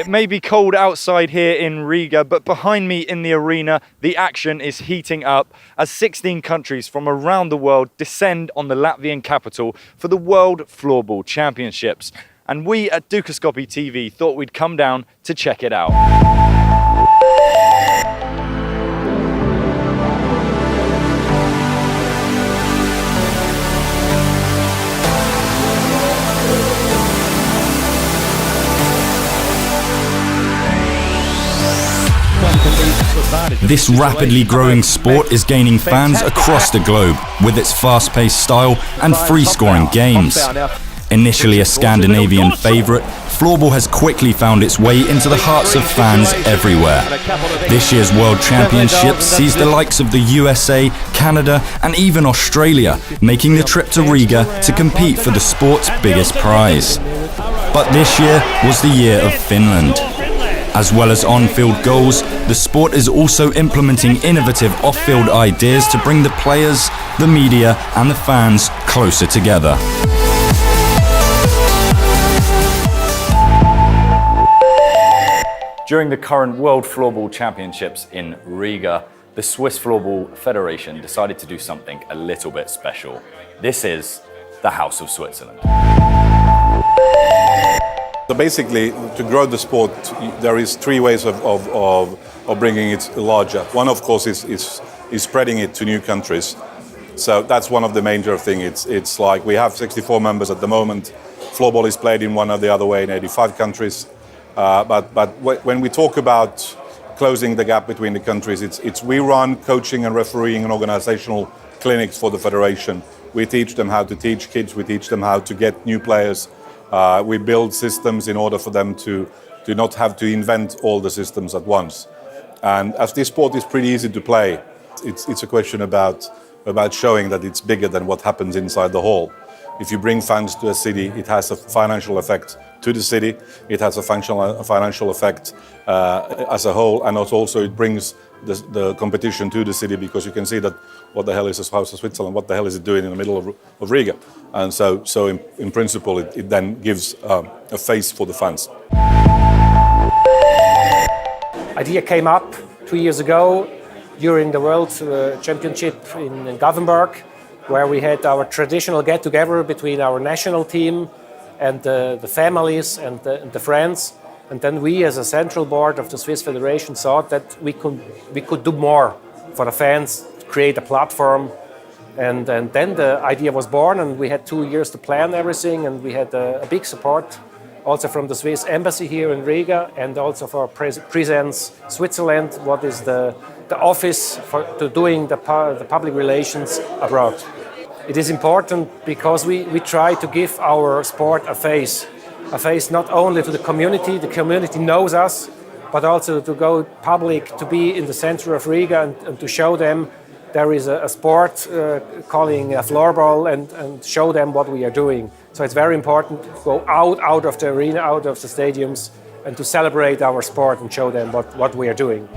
It may be cold outside here in Riga, but behind me in the arena, the action is heating up as 16 countries from around the world descend on the Latvian capital for the World Floorball Championships. And we at Dukascopy TV thought we'd come down to check it out. This rapidly growing sport is gaining fans across the globe with its fast-paced style and free-scoring games. Initially a Scandinavian favourite, floorball has quickly found its way into the hearts of fans everywhere. This year's World Championships sees the likes of the USA, Canada and even Australia making the trip to Riga to compete for the sport's biggest prize. But this year was the year of Finland. As well as on-field goals, the sport is also implementing innovative off-field ideas to bring the players, the media and the fans closer together. During the current World Floorball Championships in Riga, the Swiss Floorball Federation decided to do something a little bit special. This is the House of Switzerland. So basically, to grow the sport, there is three ways of bringing it larger. One, of course, is spreading it to new countries. So that's one of the major things. It's like we have 64 members at the moment. Floorball is played in one or the other way in 85 countries. But when we talk about closing the gap between the countries, we run coaching and refereeing and organizational clinics for the federation. We teach them how to teach kids. We teach them how to get new players. We build systems in order for them to not have to invent all the systems at once. And as this sport is pretty easy to play, it's a question about showing that it's bigger than what happens inside the hall. If you bring fans to a city, it has a financial effect to the city, it has a financial effect as a whole, and also it brings the competition to the city, because you can see that what the hell is a House of Switzerland, what the hell is it doing in the middle of Riga? And so in principle, it then gives a face for the fans. Idea came up 2 years ago during the World Championship in Gothenburg, where we had our traditional get-together between our national team and the families and the friends. And then we, as a central board of the Swiss Federation, thought that we could do more for the fans, create a platform. And then the idea was born, and we had 2 years to plan everything, and we had a big support also from the Swiss Embassy here in Riga, and also for Presence Switzerland, what is the office for doing the public relations abroad. It is important because we try to give our sport a face not only to the community knows us, but also to go public, to be in the center of Riga and to show them there is a sport calling floorball and show them what we are doing. So it's very important to go out of the arena, out of the stadiums, and to celebrate our sport and show them what we are doing.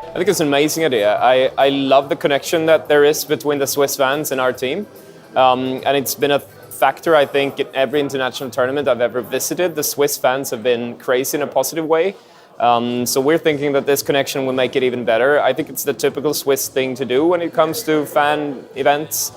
I think it's an amazing idea. I love the connection that there is between the Swiss fans and our team. And it's been a factor, I think, in every international tournament I've ever visited. The Swiss fans have been crazy in a positive way. So we're thinking that this connection will make it even better. I think it's the typical Swiss thing to do when it comes to fan events.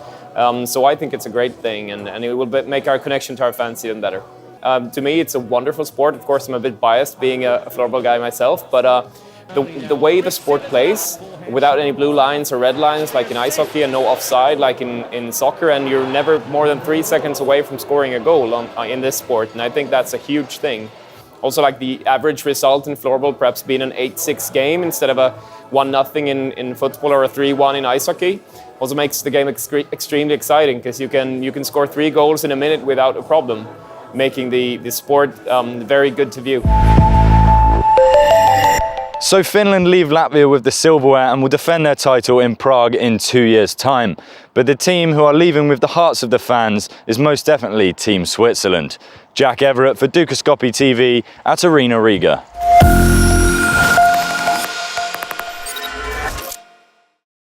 So I think it's a great thing, and it will make our connection to our fans even better. To me, it's a wonderful sport. Of course, I'm a bit biased being a floorball guy myself, but the way the sport plays, without any blue lines or red lines like in ice hockey, and no offside like in soccer, and you're never more than 3 seconds away from scoring a goal in this sport, and I think that's a huge thing. Also, like the average result in floorball perhaps being an 8-6 game instead of a 1-0 in football or a 3-1 in ice hockey also makes the game extremely exciting, because you can score 3 goals in a minute without a problem, making the sport very good to view. So Finland leave Latvia with the silverware and will defend their title in Prague in 2 years' time. But the team who are leaving with the hearts of the fans is most definitely Team Switzerland. Jack Everett for Dukascopy TV at Arena Riga.